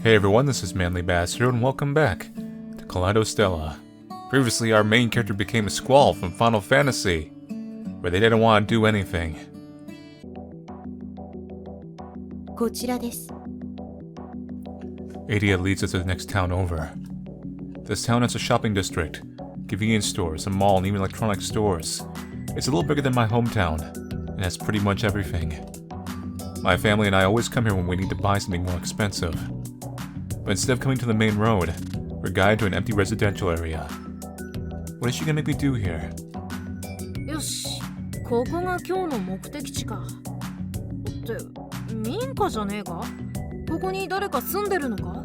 Hey everyone, this is Manly Bass here, and welcome back to Kaleido Stella. Previously, our main character became a squall from Final Fantasy, where they didn't want to do anything. こちらです。 Adia leads us to the next town over. This town has a shopping district, convenience stores, a mall, and even electronic stores. It's a little bigger than my hometown, and has pretty much everything. My family and I always come here when we need to buy something more expensive. But instead of coming to the main road, we're guided to an empty residential area. What is she gonna make me do here? よし、ここが今日の目的地か。って民家じゃねえか？ここに誰か住んでるのか？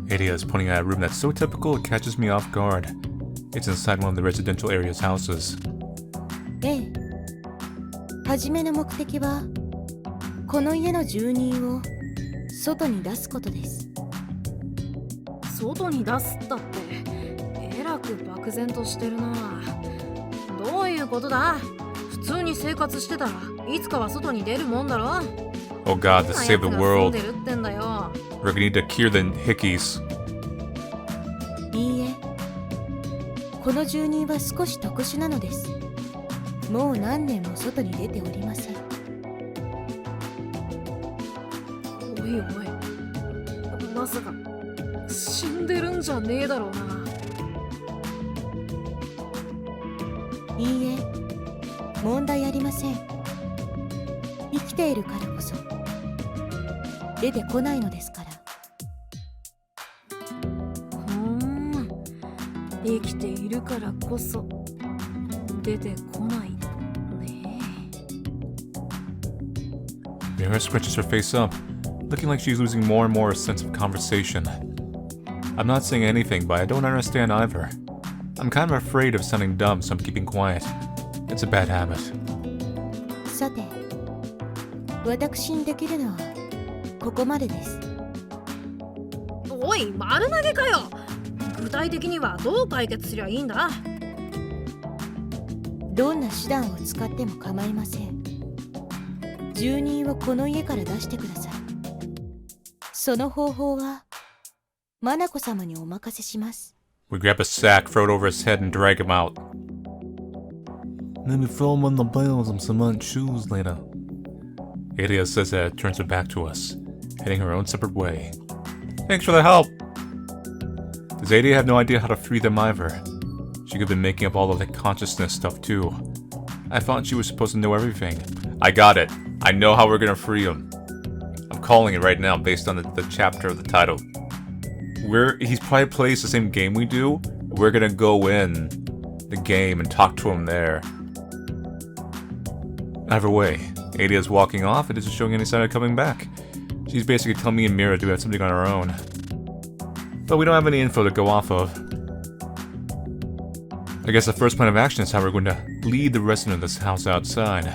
Adia is pointing at a room that's so typical it catches me off guard. It's inside one of the residential area's houses. ええ。はじめの目的はこの家の住人を外に出すことです。外に出すったってえらく漠然としてるな。どういうことだ？普通に生活してたらいつかは外に出るもんだろ。 Oh god, to save the world. 住んでるってんだよ。 We're gonna need to cure the hickeys. いいえ、この住人は少し特殊なのです。もう何年も外に出ておりません。おいおい、まさか死んでるんじゃねえだろうな。いいえ、問題ありません。生きているからこそ出てこないのですから。生きているからこそ出てこないね。 Mira scrunches her face up, looking like she's losing more and more a sense of conversation. I'm not saying anything, but I don't understand either. I'm kind of afraid of sounding dumb, so I'm keeping quiet. It's a bad habit. さて、私にできるのはここまでです。おい、丸投げかよ。具体的にはどう解決すりゃいいんだ？どんな手段を使っても構いません。住人をこの家から出してください。その方法はマナコ様にお任せします。 We grab a sack, throw it over his head, and drag him out. Let me throw him on the bales of cement shoes later. Adia says that, turns her back to us, heading her own separate way. Thanks for the help! Does Adia have no idea how to free them either? She could have been making up all of that consciousness stuff too. I thought she was supposed to know everything. I got it. I know how we're gonna free him. I'm calling it right now based on the chapter of the title. He's probably plays the same game we do. We're gonna go in the game and talk to him there. Either way, Adia's walking off and isn't showing any sign of coming back. She's basically telling me and Mira to have something on our own. But we don't have any info to go off of. I guess the first plan of action is how we're going to lead the resident of this house outside.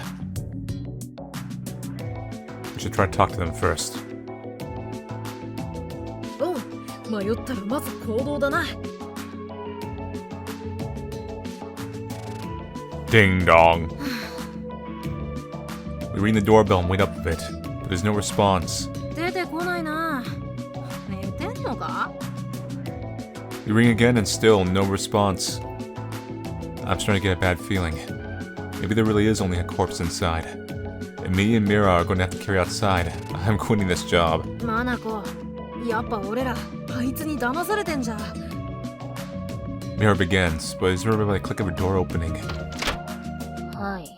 We should try to talk to them first. Oh, 迷ったらまず行動だな。 Ding dong. We ring the doorbell and wait up a bit, but there's no response. 出てこないな。寝てんのか？ We ring again and still no response. I'm starting to get a bad feeling. Maybe there really is only a corpse inside. And me and Mira are going to have to carry outside. I'm quitting this job. マナコ、やっぱ俺らあいつに騙されてんじゃ。 Mira begins, but is remembered by the click of a door opening. はい。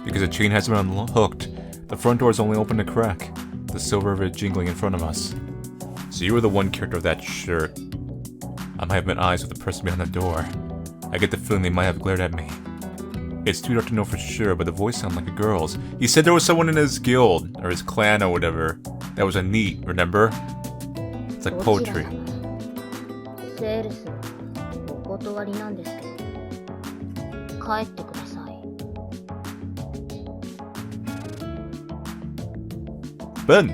Because the chain hasn't been unhooked, the front door is only open a crack, the silver of it jingling in front of us. So you were the one character of that shirt. I might have been eyes with the person behind the door. I get the feeling they might have glared at me. It's too dark to know for sure, but the voice sounded like a girl's. He said there was someone in his guild, or his clan or whatever, that was a NEET, remember? It's like poetry. セールス、お断りなんですけど、帰ってください。Ben!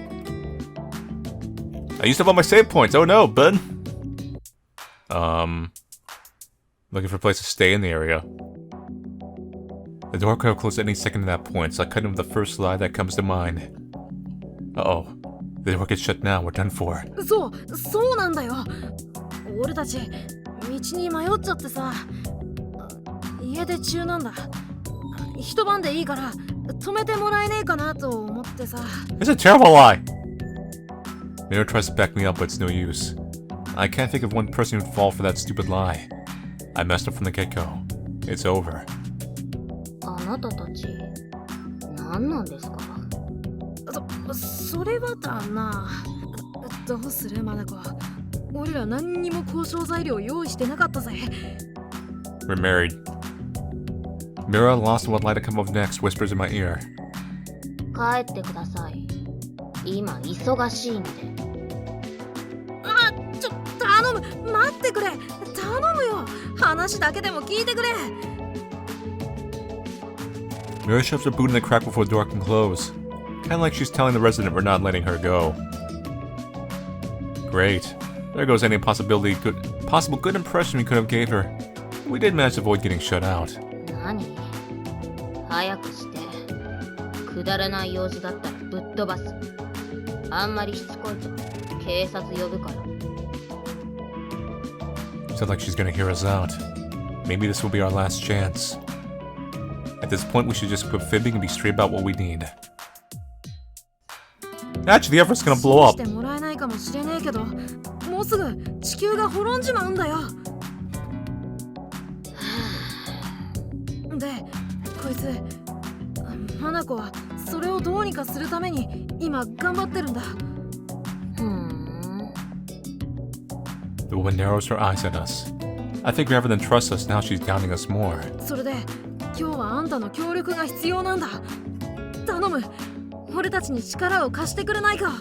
I used up all my save points, oh no, Ben! Looking for a place to stay in the area. The door could have closed at any second at that point, so I cut him with the first lie that comes to mind. Uh-oh. The door gets shut now. We're done for. そうなんだよ。俺たち道に迷っちゃってさ、家出中なんだ。一晩でいいから止めてもらえねえかなと思ってさ。 It's a terrible lie! Mira tries to back me up, but it's no use. I can't think of one person who'd fall for that stupid lie. I messed up from the get-go. It's over. あなたたち何なんですか？それはだな。どうするマナコ。俺ら何にも交渉材料用意してなかったぜ。 We're married. Mira, lost in what lie to come of next, whispers in my ear. 帰ってください。今忙しいんで。頼む、待ってくれ。頼むよ。話だけでも聞いてくれ。 Mira shoves her boot in the crack before the door can close. Kinda like she's telling the resident we're not letting her go. Great. There goes any possible good impression we could have gave her. We did manage to avoid getting shut out. 何？早くして。くだらない用事だったらぶっ飛ばす。あんまりしつこいと警察呼ぶから。 Sounds like she's gonna hear us out. Maybe this will be our last chance. At this point, we should just quit fibbing and be straight about what we need. Actually, the effort's gonna blow up. してもらえないかもしれねえけど、もうすぐ地球が滅んじまうんだよ。で、こいつ、花子はそれをどうにかするために今頑張ってるんだ。The woman narrows her eyes at us. I think rather than trust us, now she's doubting us more. それで、今日はあんたの協力が必要なんだ。頼む。俺たちに力を貸してくれないか。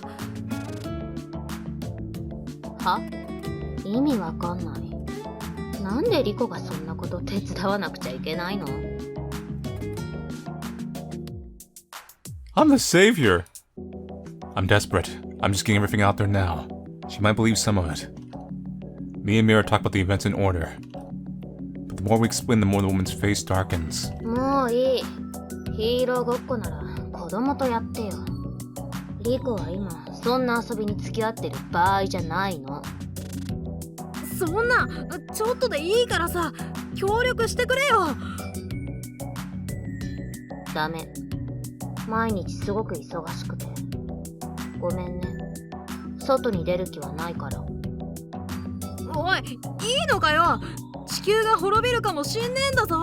は？意味わかんない。なんでリコがそんなこと手伝わなくちゃいけないの？ I'm the savior. I'm desperate. I'm just getting everything out there now. She might believe some of it. Me and Mira talk about the events in order. But the more we explain, the more the woman's face darkens. もういい。ヒーローごっこなら子供とやってよ。リコは今そんな遊びに付き合ってる場合じゃないの。そんな、ちょっとでいいからさ、協力してくれよ。ダメ。毎日すごく忙しくて。ごめんね。外に出る気はないから。おい、いいのかよ。地球が滅びるかもしんねえんだぞ。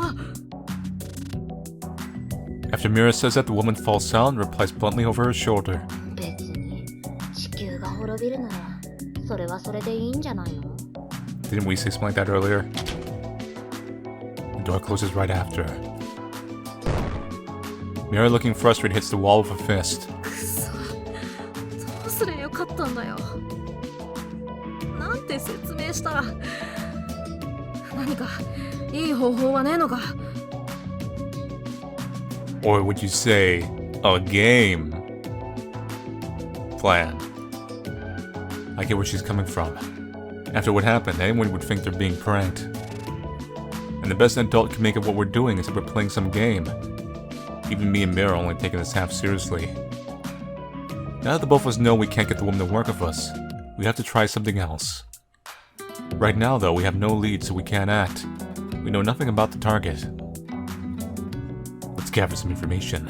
After Mira says that, the woman falls silent and replies bluntly over her shoulder. 別に地球が滅びるならそれはそれでいいんじゃないの？ Didn't we say something like that earlier? The door closes right after. Mira, looking frustrated, hits the wall with a fist. くそ、どうすりゃよかったんだよ。なんて説明したら。何かいい方法はねえのか。 Or would you say, a game plan? I get where she's coming from. After what happened, anyone would think they're being pranked. And the best an adult can make of what we're doing is that we're playing some game. Even me and Mira are only taking this half seriously. Now that the both of us know we can't get the woman to work with us, we have to try something else. Right now, though, we have no lead, so we can't act. We know nothing about the target. Let's gather some information.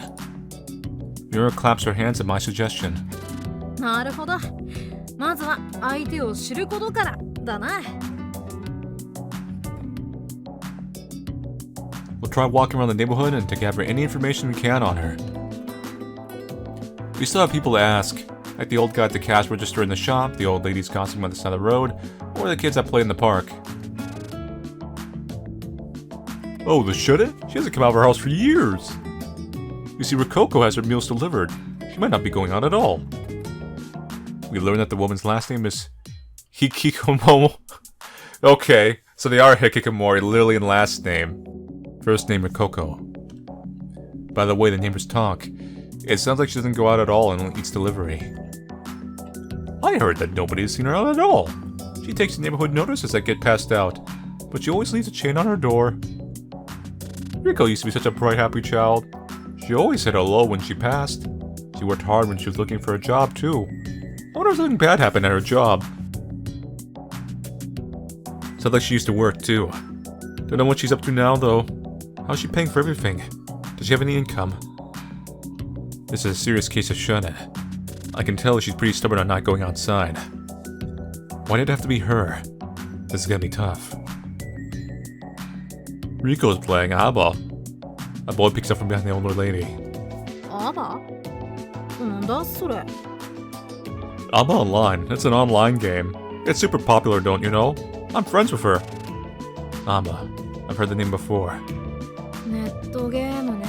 Mira claps her hands at my suggestion. なるほど。まずは相手を知ることからだな。We'll try walking around the neighborhood and to gather any information we can on her. We still have people to ask, like the old guy at the cash register in the shop, the old ladies gossiping on the side of the road, or the kids that play in the park. Oh, the shut-in? She hasn't come out of her house for years. You see, Rokoko has her meals delivered. She might not be going out at all. We learned that the woman's last name is Hikikomori. Okay, so they are hikikomori, literally in last name. First name Rokoko. By the way the neighbors talk, it sounds like she doesn't go out at all and only eats delivery. I heard that nobody has seen her out at all. She takes neighborhood notices that get passed out, but she always leaves a chain on her door. Riko used to be such a bright, happy child. She always said hello when she passed. She worked hard when she was looking for a job, too. I wonder if something bad happened at her job. Sounds like she used to work, too. Don't know what she's up to now, though. How's she paying for everything? Does she have any income? This is a serious case of shun-in. I can tell she's pretty stubborn on not going outside. Why did it have to be her? This is gonna be tough. Rico's playing ABBA. A boy picks up from behind the older lady. ABBA? なんだそれ? ABBA Online. It's an online game. It's super popular, don't you know? I'm friends with her. ABBA. I've heard the name before. ネットゲームね。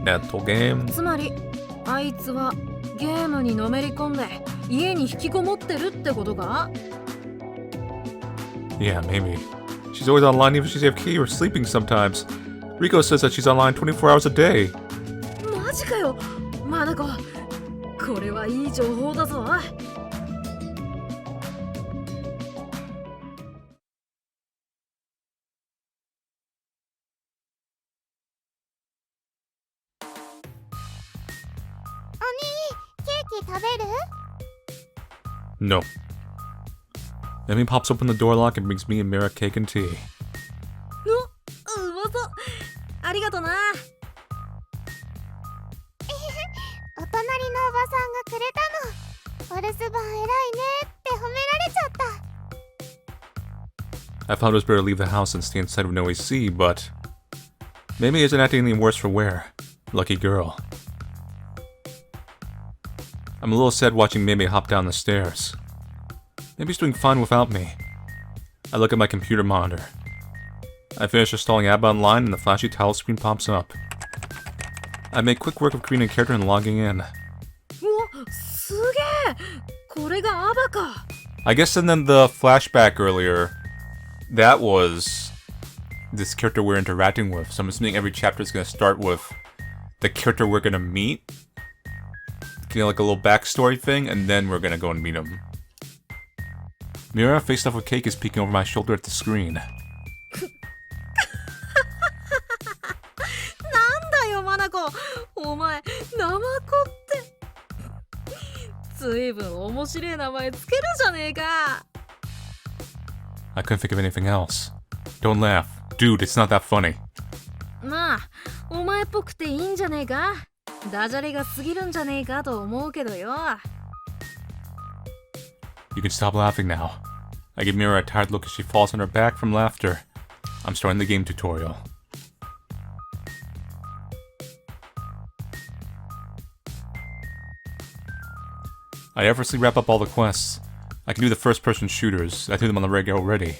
ネットゲーム? つまり、あいつはゲームにのめり込んで家に引きこもってるってことか? Yeah, maybe. She's always online even if she's AFK or sleeping sometimes. Rico says that she's online 24 hours a day. マジかよ、マナコ。これはいい情報だぞ。No. Emi pops open the door lock and brings me and Mira cake and tea. うまそう。ありがとな。お隣のおばさんがくれたの。お留守番偉いねって褒められちゃった。 I thought it was better to leave the house and stay inside with no AC, but maybe isn't acting any worse for wear. Lucky girl. I'm a little sad watching Mimi hop down the stairs. Maybe she's doing fine without me. I look at my computer monitor. I finish installing ABBA Online and the flashy title screen pops up. I make quick work of creating a character and logging in. うわ、すげえ。これがアバか。 I guess and then the flashback earlier, that was this character we're interacting with. So I'm assuming every chapter is going to start with the character we're going to meet. Getting like a little backstory thing, and then we're going to go and meet him. Mira, face stuffed with cake, is peeking over my shoulder at the screen. なんだよ、マナコ。お前、ナマコって。ずいぶん面白い名前つけるじゃねえか。 I couldn't think of anything else. Don't laugh. Dude, it's not that funny. まあ、お前っぽくていいんじゃねえか。ダジャレが過ぎるんじゃねえかと思うけどよ。 You can stop laughing now. I give Mira a tired look as she falls on her back from laughter. I'm starting the game tutorial. I effortlessly wrap up all the quests. I can do the first-person shooters. I do them on the regular already.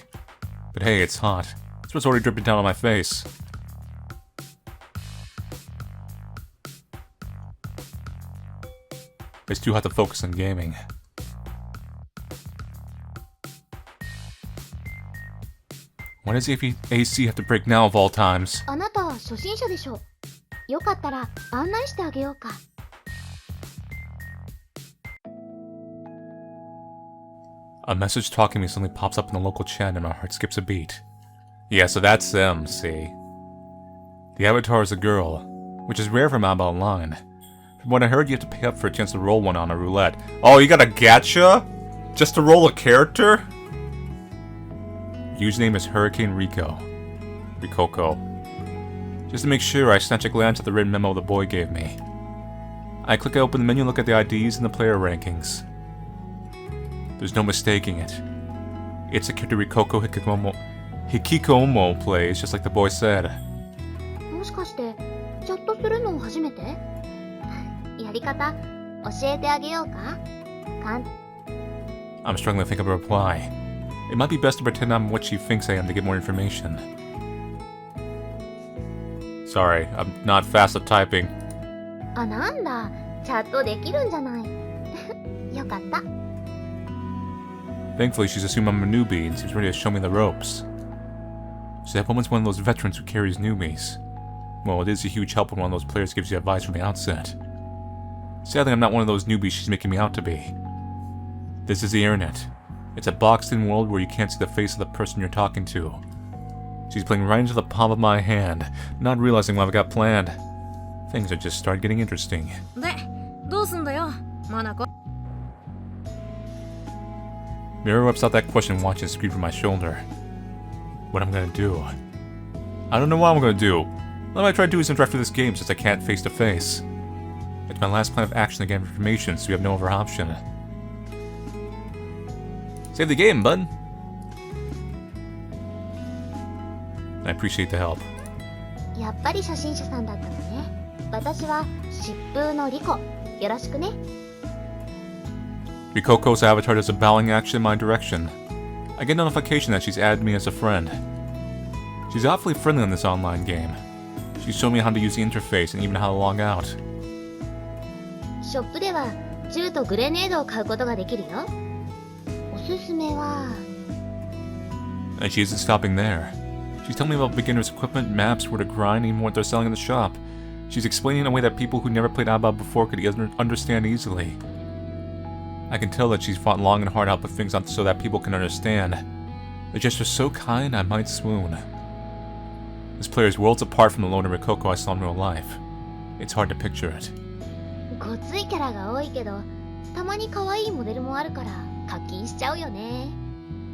But hey, it's hot. Sweat's already dripping down on my face. It's too hot to focus on gaming. Why does AC have to break now of all times? あなたは初心者でしょ。よかったら案内してあげようか。A message talking to me suddenly pops up in the local chat and my heart skips a beat. Yeah, so that's them, see? The avatar is a girl, which is rare from ABBA Online. From what I heard, you have to pay up for a chance to roll one on a roulette. Oh, you got a gacha? Just to roll a character? Username is Hurricane Rico. Rikoko. Just to make sure, I snatch a glance at the written memo the boy gave me. I click open the menu and look at the IDs and the player rankings. There's no mistaking it. It's a character Rikoko Hikikomo plays, just like the boy said. もしかしてチャットするの初めて？やり方教えてあげようか？I'm struggling to think of a reply. It might be best to pretend I'm what she thinks I am to get more information. Sorry, I'm not fast at typing. あ、なんだ。チャットできるんじゃない。よかった。 Thankfully, she's assumed I'm a newbie and seems ready to show me the ropes. So that woman's one of those veterans who carries newbies. Well, it is a huge help when one of those players gives you advice from the outset. Sadly, I'm not one of those newbies she's making me out to be. This is the internet. It's a boxed-in world where you can't see the face of the person you're talking to. She's playing right into the palm of my hand, not realizing what I've got planned. Things are just starting getting interesting. で、どうすんだよ、マナコ。 Mira whips out that question watching it scream from my shoulder. What I'm gonna do? I don't know what I'm gonna do. What I try to do is interact with this game since I can't face to face. It's my last plan of action to get information, so we have no other option. Save the game, bud! I appreciate the help. やっぱり初心者さんだったのね。私は疾風のリコ。よろしくね。Rikoko's avatar does a bowing action in my direction. I get notification that she's added me as a friend. She's awfully friendly in this online game. She's shown me how to use the interface and even how to log out. ショップでは銃とグレネードを買うことができるよ。おすすめは。 And she isn't stopping there. She's telling me about beginners' equipment, maps, where to grind, even what they're selling in the shop. She's explaining in a way that people who never played Abba before could understand easily. I can tell that she's fought long and hard to put things on so that people can understand. The gesture's so kind, I might swoon. This player is worlds apart from the loner Rikoko I saw in real life. It's hard to picture it. ごついキャラが多いけど、たまに可愛いモデルもあるから課金しちゃうよね。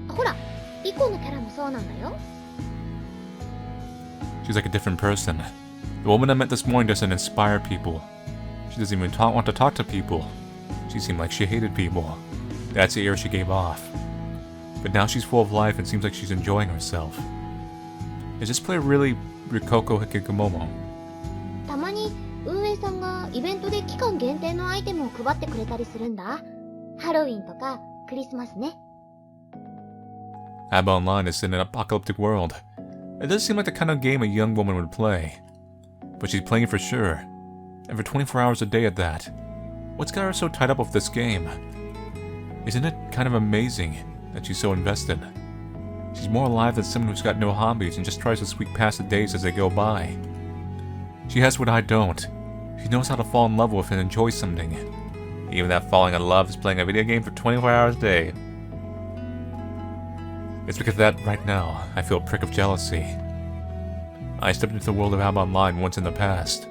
ほら、リコのキャラもそうなんだよ。She's like a different person. The woman I met this morning doesn't inspire people. She doesn't even want to talk to people. She seemed like she hated people. That's the air she gave off. But now she's full of life and seems like she's enjoying herself. Is this player really Rikoko Hikikomori? たまに運営さんがイベントで期間限定のアイテムを配ってくれたりするんだ。ハロウィンとかクリスマスね。Abba Online is in an apocalyptic world. It does seem like the kind of game a young woman would play. But she's playing it for sure. And for 24 hours a day at that. What's got her so tied up with this game? Isn't it kind of amazing that she's so invested? She's more alive than someone who's got no hobbies and just tries to squeak past the days as they go by. She has what I don't. She knows how to fall in love with and enjoy something. Even that falling in love is playing a video game for 24 hours a day. It's because of that right now, I feel a prick of jealousy. I stepped into the world of Abba Online once in the past.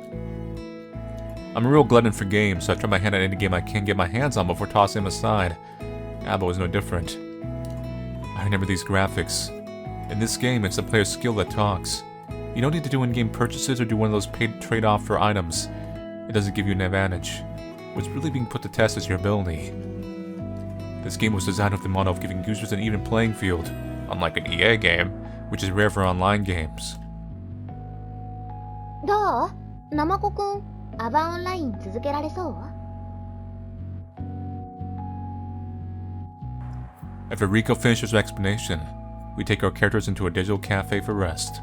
I'm a real glutton for games, so I try my hand at any game I can get my hands on before tossing them aside. Abba was no different. I remember these graphics. In this game, it's the player's skill that talks. You don't need to do in-game purchases or do one of those paid trade-off for items. It doesn't give you an advantage. What's really being put to test is your ability. This game was designed with the motto of giving users an even playing field, unlike an EA game, which is rare for online games. どう？ナマコくん、アバオンライン続けられそう？ After Rico finishes her explanation, we take our characters into a digital cafe for rest.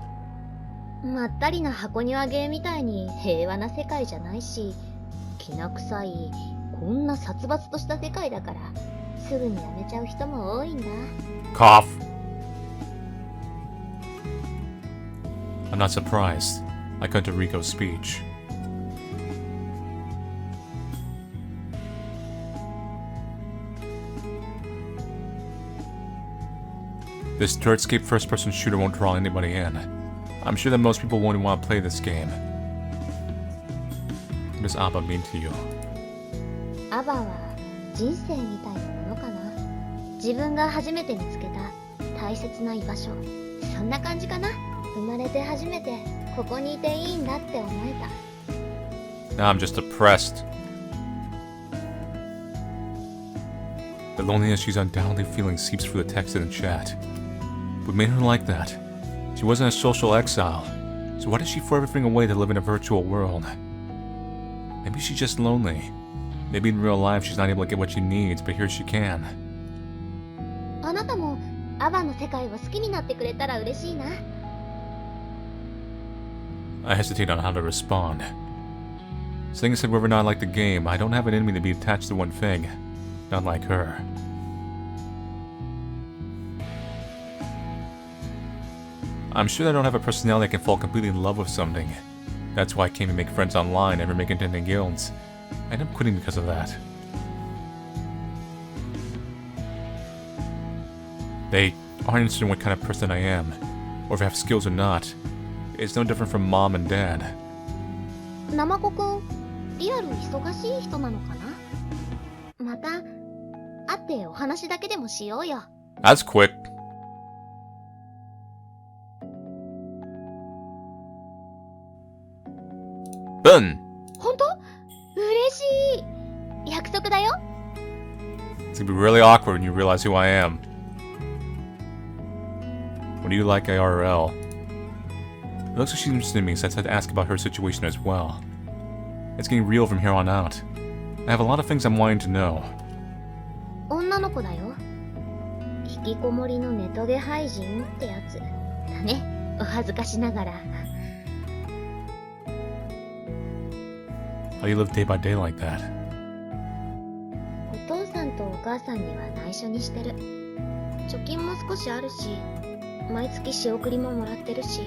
まったりな箱庭ゲーみたいに平和な世界じゃないし、きな臭いこんな殺伐とした世界だからすぐにやめちゃう人も多いんだ。 Cough! I'm not surprised. I cut to Rico's speech. This turret-scape first-person shooter won't draw anybody in. I'm sure that most people won't want to play this game. What does Abba mean to you? アバは人生みたいなものかな。自分が初めて見つけた大切な居場所。そんな感じかな。生まれて初めてここにいていいんだって思えた。 Now I'm just depressed. The loneliness she's undoubtedly feeling seeps through the text in the chat. What made her like that? She wasn't a social exile, so why does she throw everything away to live in a virtual world? Maybe she's just lonely. Maybe in real life she's not able to get what she needs, but here she can. あなたもアバの世界を好きになってくれたら嬉しいな。 I hesitate on how to respond. Saying said whether or not I like the game, I don't have an enemy to be attached to one thing. Not like her. I'm sure that I don't have a personality that can fall completely in love with something. That's why I can't even make friends online, never make it into guilds. I end up quitting because of that. They aren't interested in what kind of person I am, or if I have skills or not. It's no different from mom and dad. ナマコくん、リアル忙しい人なのかな。また会ってお話だけでもしようよ。 That's quick. Done. 本当？嬉しい。約束だよ。 It's gonna be really awkward when you realize who I am. What do you like IRL? It looks like she's interested in me, so I decided to ask about her situation as well. It's getting real from here on out. I have a lot of things I'm wanting to know. 女の子だよ。引きこもりのネトゲ廃人ってやつだね。お恥ずかしながら。 How do you live day by day like that? お父さんとお母さんには内緒にしてる。貯金も少しあるし、毎月仕送りももらってるし、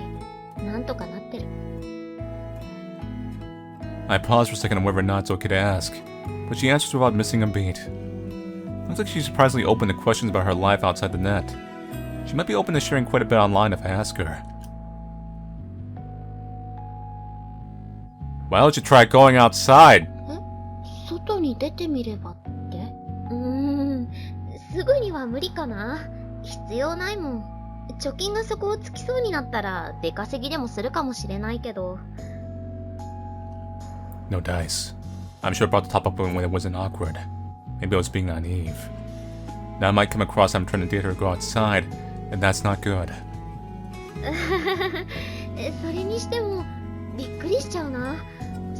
なんとかなってる。 I pause for a second on whether or not it's okay to ask, but she answers without missing a beat. Looks like she's surprisingly open to questions about her life outside the net. She might be open to sharing quite a bit online if I ask her. Why don't you try going outside? 外に出てみればって？すぐには無理かな。必要ないもん。貯金が底をつきそうになったら出稼ぎでもするかもしれないけど。 No dice. I'm sure about to top up when it wasn't awkward. Maybe I was being naive. Now I might come across I'm trying to date her or go outside, and that's not good. それにしてもびっくりしちゃうな。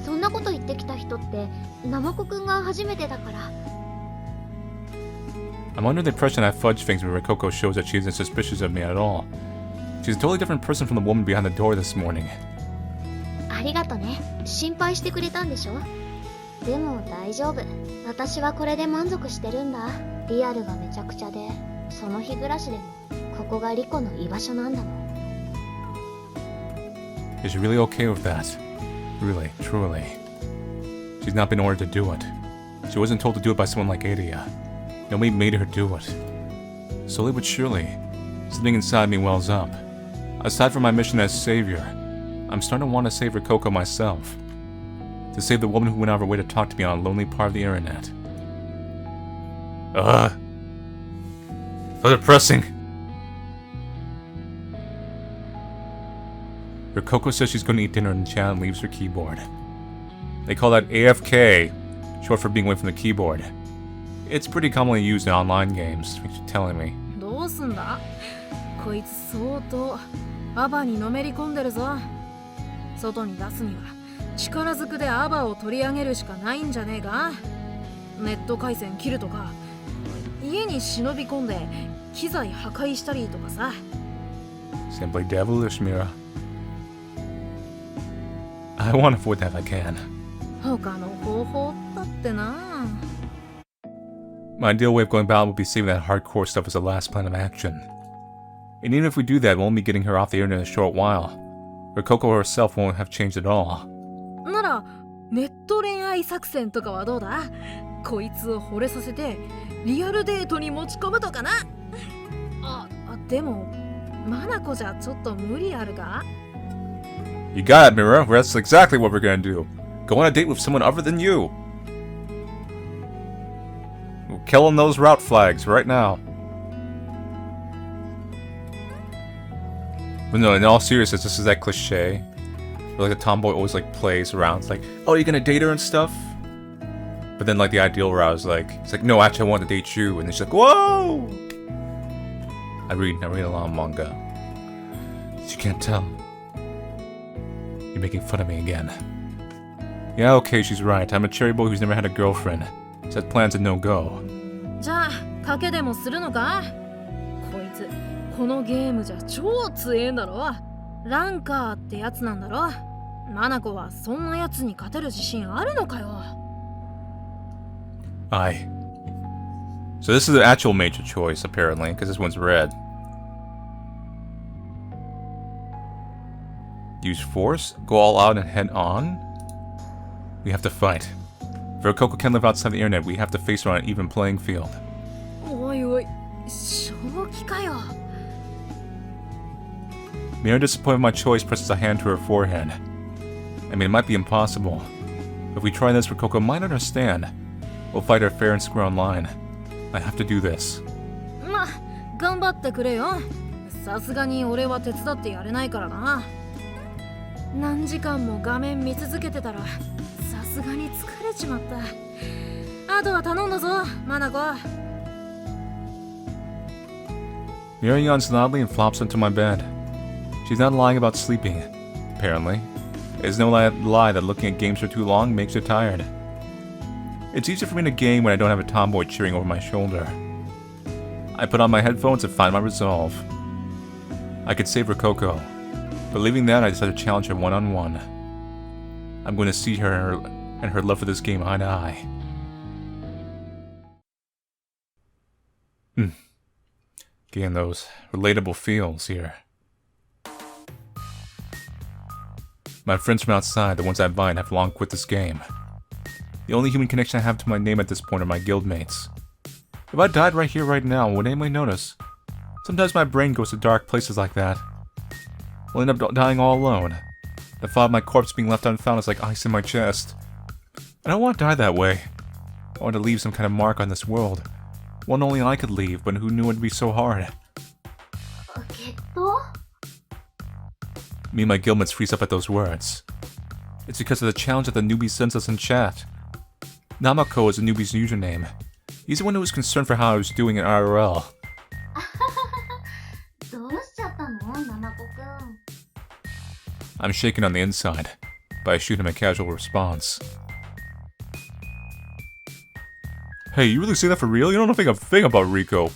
そんなこと言ってきた人ってナマコくんが初めてだから。 I'm under the impression I fudged things when Rokoko shows that she isn't suspicious of me at all. She's a totally different person from the woman behind the door this morning. ありがとね。心配してくれたんでしょ。でも大丈夫。私はこれで満足してるんだ。リアルがめちゃくちゃで、その日暮らしでもここがリコの居場所なんだもん。 Is she really okay with that? Really, truly. She's not been ordered to do it. She wasn't told to do it by someone like Adia. Nobody made her do it. Slowly but surely, something inside me wells up. Aside from my mission as savior, I'm starting to want to save Rokoko myself. To save the woman who went out of her way to talk to me on a lonely part of the internet. So depressing. Rokoko says she's going to eat dinner in the chat and leaves her keyboard. They call that AFK, short for being away from the keyboard. It's pretty commonly used in online games, what you're telling me. どうすんだ？こいつ相当アバにのめり込んでるぞ。外に出すには力ずくでアバを取り上げるしかないんじゃねえか？ネット回線切るとか、家に忍び込んで機材破壊したりとかさ。Simply devilish, Mira. I want to avoid that if I can. 他の方法だってな。My ideal way of going about it would be saving that hardcore stuff as the last plan of action. And even if we do that, we'll only be getting her off the internet in a short while. Rokoko herself won't have changed at all. ならネット恋愛作戦とかはどうだ？こいつを惚れさせてリアルデートに持ち込むとかな。でもマナコじゃちょっと無理あるか？ You got it, Mira. That's exactly what we're gonna do. Go on a date with someone other than you. We're killing those route flags right now. But no, in all seriousness, this is that cliche. Where, like, a tomboy always, like, plays around. It's like, oh, you're gonna date her and stuff? But then, like, the ideal route is like, it's like, no, actually, I want to date you. And then she's like, whoa! I read a lot of manga. You can't tell. You're making fun of me again. Yeah, okay, she's right. I'm a cherry boy who's never had a girlfriend. Set plans a no-go. じゃあ賭けでもするのか？こいつこのゲームじゃ超強えんだろ。ランカーってやつなんだろ。マナコはそんなやつに勝てる自信あるのかよ。Aye. So this is the actual major choice, apparently, because this one's red. Use force? Go all out and head on? We have to fight. If Rokoko can't live outside the internet, we have to face her on an even playing field. おいおい、正気かよ。Mira, disappointed with my choice, presses a hand to her forehead. I mean, it might be impossible. If we try this, Rikoko might understand. We'll fight her fair and square online. I have to do this. ま、頑張ってくれよ。さすがに俺は手伝ってやれないからな。何時間も画面見続けてたら、さすがに疲れちまった。あとは頼んだぞ、マナコ。Mira yawns loudly and flops into my bed. She's not lying about sleeping, apparently. It's no lie that looking at games for too long makes her tired. It's easier for me to game when I don't have a tomboy cheering over my shoulder. I put on my headphones and find my resolve. I could save Rikoko, but leaving that I decided to challenge her one-on-one. I'm going to see her and her love for this game eye to eye. Getting those relatable feels here. My friends from outside, the ones I bind, have long quit this game. The only human connection I have to my name at this point are my guildmates. If I died right here, right now, would anybody notice? Sometimes my brain goes to dark places like that. I'll end up dying all alone. The thought of my corpse being left unfound is like ice in my chest. I don't want to die that way. I want to leave some kind of mark on this world. One only I could leave, but who knew it'd be so hard? Me and my guildmates freeze up at those words. It's because of the challenge that the newbie sends us in chat. Namako is the newbie's username. He's the one who was concerned for how I was doing in IRL. I'm shaken on the inside, but I shoot him a casual response. Hey, you really say that for real? You don't know a thing about Riko.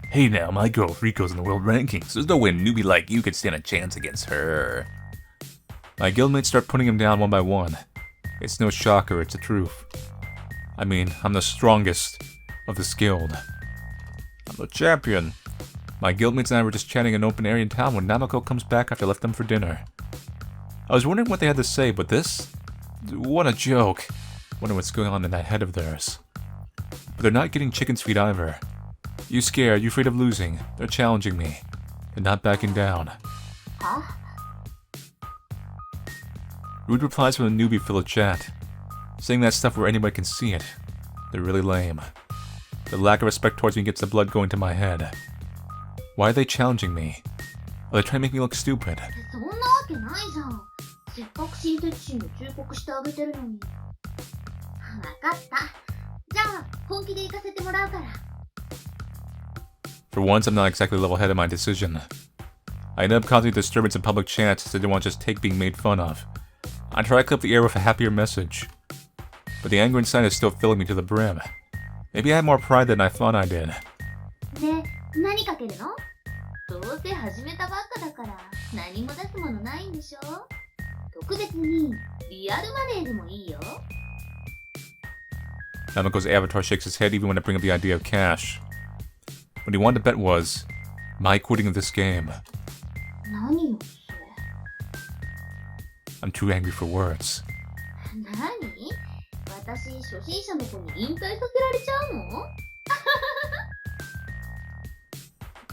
Hey now, my girl Riko's in the world rankings. There's no way a newbie like you could stand a chance against her. My guildmates start putting him down one by one. It's no shocker, it's the truth. I mean, I'm the strongest of this guild. I'm the champion. My guildmates and I were just chatting in an open area in town when Namako comes back after I left them for dinner. I was wondering what they had to say, but this? What a joke. Wonder what's going on in that head of theirs. But they're not getting chicken's feet either. You scared, you afraid of losing. They're challenging me. They're not backing down. Huh? Rude replies from the newbie fill of chat. Saying that stuff where anybody can see it. They're really lame. The lack of respect towards me gets the blood going to my head. Why are they challenging me? Are they trying to make me look stupid? For once, I'm not exactly level-headed in my decision. I ended up causing a disturbance in public chat since I didn't want to just take being made fun of. I try to clip the air with a happier message. But the anger inside is still filling me to the brim. Maybe I had more pride than I thought I did. Namako's avatar shakes his head even when I bring up the idea of cash. What he wanted to bet was my quitting of this game. I'm too angry for words.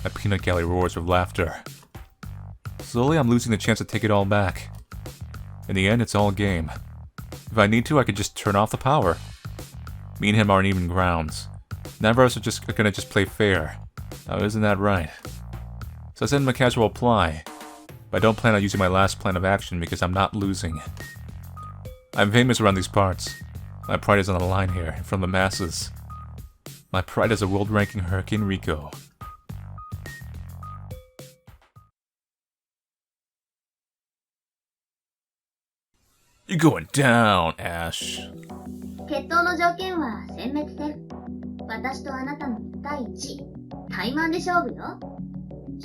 My peanut gallery roars with laughter. Slowly, I'm losing the chance to take it all back. In the end, it's all game. If I need to, I could just turn off the power. Me and him are on even grounds. Neither of us are gonna play fair. Now, isn't that right? So I send him a casual reply, but I don't plan on using my last plan of action because I'm not losing. I'm famous around these parts. My pride is on the line here, from the masses. My pride as a world-ranking Hurricane Riko. You're going down, Ash. 決闘の条件は殲滅戦。私とあなたの1対1。対マンで勝負よ。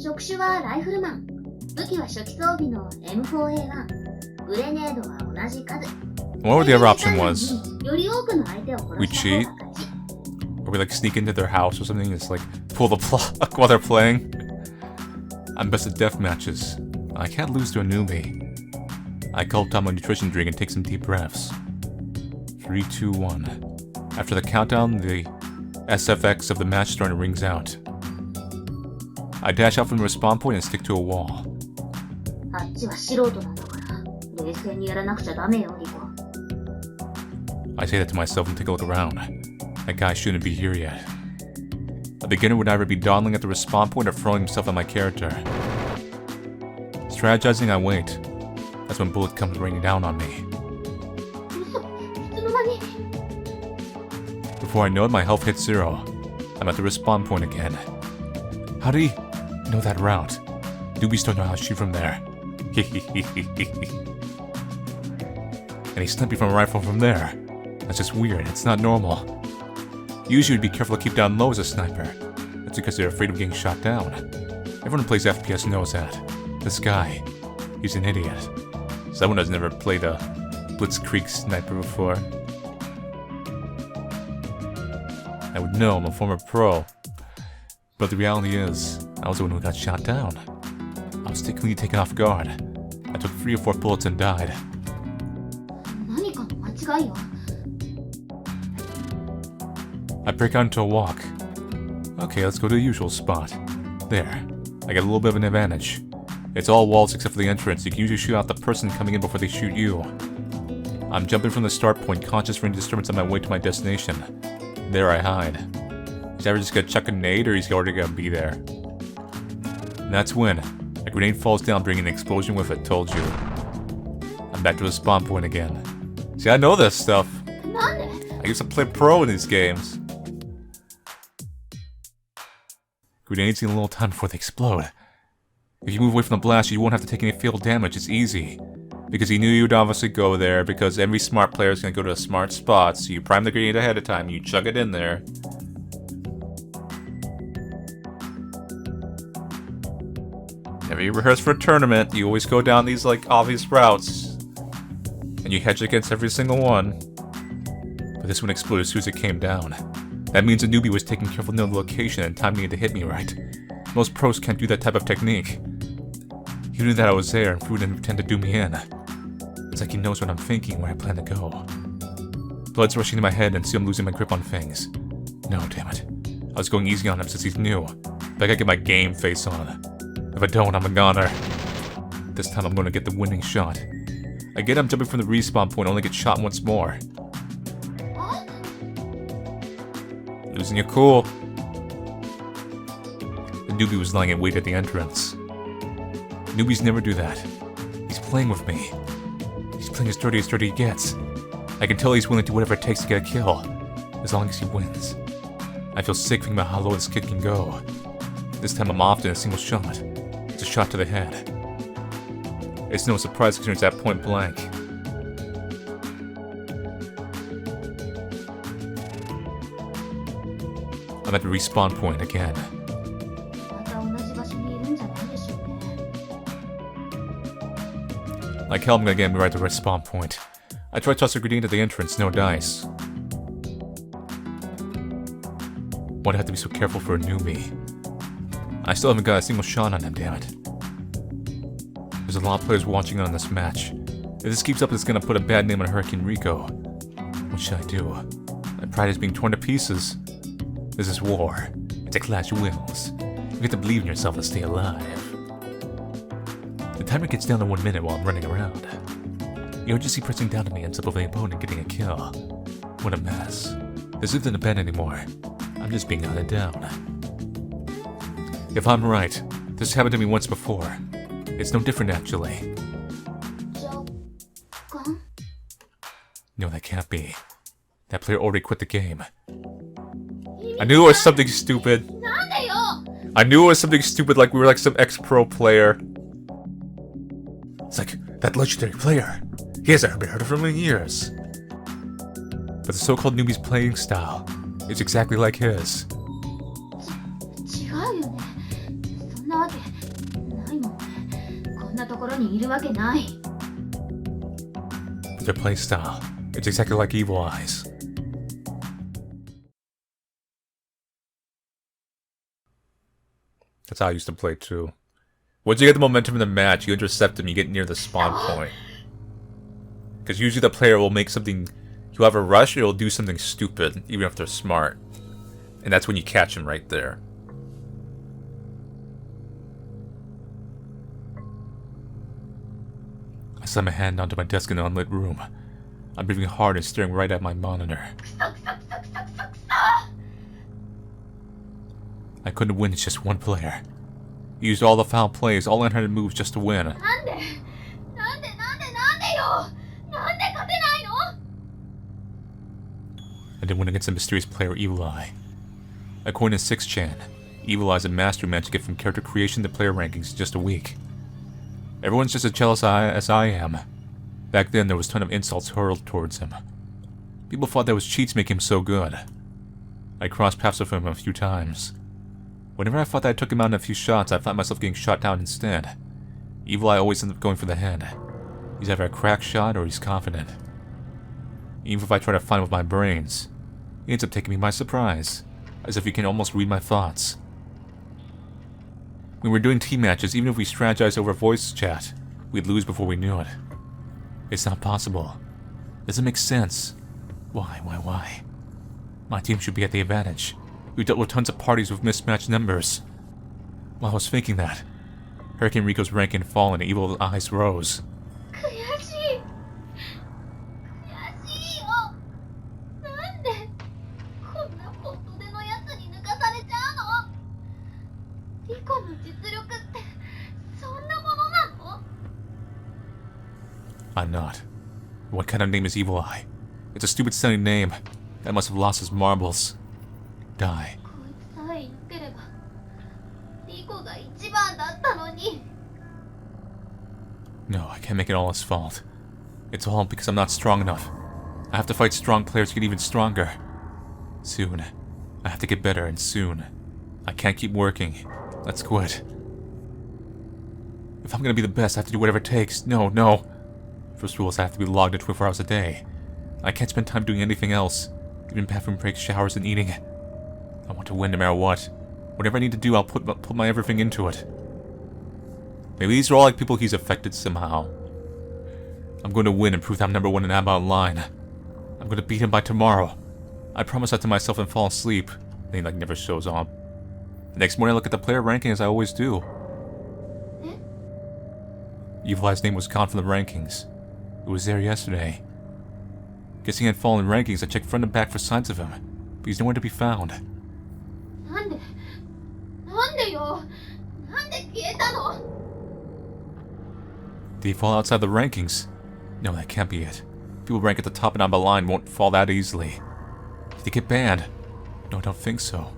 職種はライフルマン。武器は初期装備の M4A1。グレネードは同じ数。What the other option was? より多くの相手を殺した方が勝ち。 Or we like sneak into their house or something and just like pull the plug while they're playing? I'm best at death matches. I can't lose to a newbie. I gulped down my nutrition drink and take some deep breaths. 3, 2, 1. After the countdown, the SFX of the match starting rings out. I dash out from the respawn point and stick to a wall. あっちは素人なんだから、冷冷静にやらなくちゃダメよ、リコ。 I say that to myself and take a look around. That guy shouldn't be here yet. A beginner would either be dawdling at the respawn point or throwing himself at my character. Strategizing, I wait. That's when bullet comes raining down on me. 嘘、いつの間に。 Before I know it, my health hits 0. I'm at the respawn point again. How did he know that route? Newbies don't know how to shoot from there. And he sniped me from a rifle from there. That's just weird, it's not normal. Usually you'd be careful to keep down low as a sniper. That's because they're afraid of getting shot down. Everyone who plays FPS knows that. This guy, he's an idiot. Someone has never played a Blitzkrieg sniper before. I would know, I'm a former pro. But the reality is, I was the one who got shot down. I was completely taken off guard. I took 3 or 4 bullets and died. 何かの間違いよ。 I break out into a walk. Okay, let's go to the usual spot. There. I get a little bit of an advantage. It's all walls except for the entrance. You can usually shoot out the person coming in before they shoot you. I'm jumping from the start point, conscious for any disturbance on my way to my destination. There I hide. He's either just gonna chuck a nade or he's already gonna be there. And that's when a grenade falls down, bringing an explosion with it. Told you. I'm back to the spawn point again. See, I know this stuff. なんで？ I used to play pro in these games. Grenades need a little time before they explode. If you move away from the blast, you won't have to take any field damage. It's easy. Because he knew you'd obviously go there, because every smart player is going to go to a smart spot, so you prime the grenade ahead of time, you chug it in there. Never you rehearse for a tournament, you always go down these, like, obvious routes. And you hedge against every single one. But this one exploded as soon as it came down. That means a newbie was taking careful note of the location and timing it to hit me right. Most pros can't do that type of technique. He knew that I was there and Fu didn't pretend to do me in. It's like he knows what I'm thinking, where I plan to go. Blood's rushing to my head and still I'm losing my grip on things. No, damn it. I was going easy on him since he's new. But I gotta get my game face on. If I don't, I'm a goner. This time I'm gonna get the winning shot. Again, I'm jumping from the respawn point, only get shot once more. Losing your cool. The newbie was lying in wait at the entrance. Newbies never do that. He's playing with me. He's playing as dirty he gets. I can tell he's willing to do whatever it takes to get a kill, as long as he wins. I feel sick thinking about how low this kid can go. This time I'm off in a single shot. It's a shot to the head. It's no surprise considering it's at point blank. I'm at the respawn point again. また同じ場所にいるんじゃないでしょうね。 Like hell, I'm gonna get me right to the respawn point. I try to toss a grenade at the entrance, no dice. Why'd I have to be so careful for a newbie? I still haven't got a single shot on him, damn it. There's a lot of players watching on this match. If this keeps up, it's gonna put a bad name on Hurricane Rico. What should I do? My pride is being torn to pieces. This is war. It's a clash of wills. You have to believe in yourself to stay alive. The timer gets down to 1 minute while I'm running around. The urgency pressing down to me ends up with the opponent getting a kill. What a mess. This isn't a bet anymore. I'm just being hunted down. If I'm right, this happened to me once before. It's no different actually. 若干 No, that can't be. That player already quit the game. I knew it was something stupid. なんでよ。 I knew it was something stupid, like we were like some ex-pro player. It's like, that legendary player. He hasn't been heard of from in years. But the so-called newbie's playing style is exactly like his. 違うよね。そんなわけないもんね。こんなところにいるわけない。 Their play style, it's exactly like Evil Eyes. That's how I used to play too. Once you get the momentum in the match, you intercept them, you get near the spawn point. Because usually the player will make something, he'll have a rush or he'll do something stupid, even if they're smart. And that's when you catch him right there. I slam my hand onto my desk in the unlit room. I'm breathing hard and staring right at my monitor. I couldn't win, it's just one player. He used all the foul plays, all unhanded moves just to win. I didn't win against the mysterious player Evil Eye. According to 6chan, Evil Eye is a master who managed to get from character creation to player rankings in just a week. Everyone's just as jealous as I am. Back then, there was a ton of insults hurled towards him. People thought that was cheats making him so good. I crossed paths with him a few times. Whenever I thought that I took him out in a few shots, I found myself getting shot down instead. Evil Eye always ends up going for the head. He's either a crack shot or he's confident. Even if I try to find him with my brains, he ends up taking me by surprise, as if he can almost read my thoughts. When we were doing team matches, even if we strategized over voice chat, we'd lose before we knew it. It's not possible. Doesn't make sense. Why? My team should be at the advantage. We dealt with tons of parties with mismatched numbers. While I was thinking that, Hurricane Rico's ranking had fallen and Evil Eye's rose. I'm not. What kind of name is Evil Eye? It's a stupid sounding name. That must have lost his marbles. Die. No, I can't make it all his fault. It's all because I'm not strong enough. I have to fight strong players to get even stronger. Soon. I have to get better, and soon. I can't keep working. Let's quit. If I'm gonna be the best, I have to do whatever it takes. No. First rule is I have to be logged in 24 hours a day. I can't spend time doing anything else. Even bathroom breaks, showers, and eating. I want to win no matter what. Whatever I need to do, I'll put my everything into it. Maybe these are all like people he's affected somehow. I'm going to win and prove that I'm number one in ABBA Online. I'm going to beat him by tomorrow. I promise that to myself and fall asleep. And he never shows up. The next morning I look at the player ranking as I always do. Evil Eye's name was gone from the rankings. It was there yesterday. Guessing he had fallen in rankings, I checked front and back for signs of him, but he's nowhere to be found. Did he fall outside the rankings? No, that can't be it. People rank at the top and on the line won't fall that easily. Did he get banned? No, I don't think so.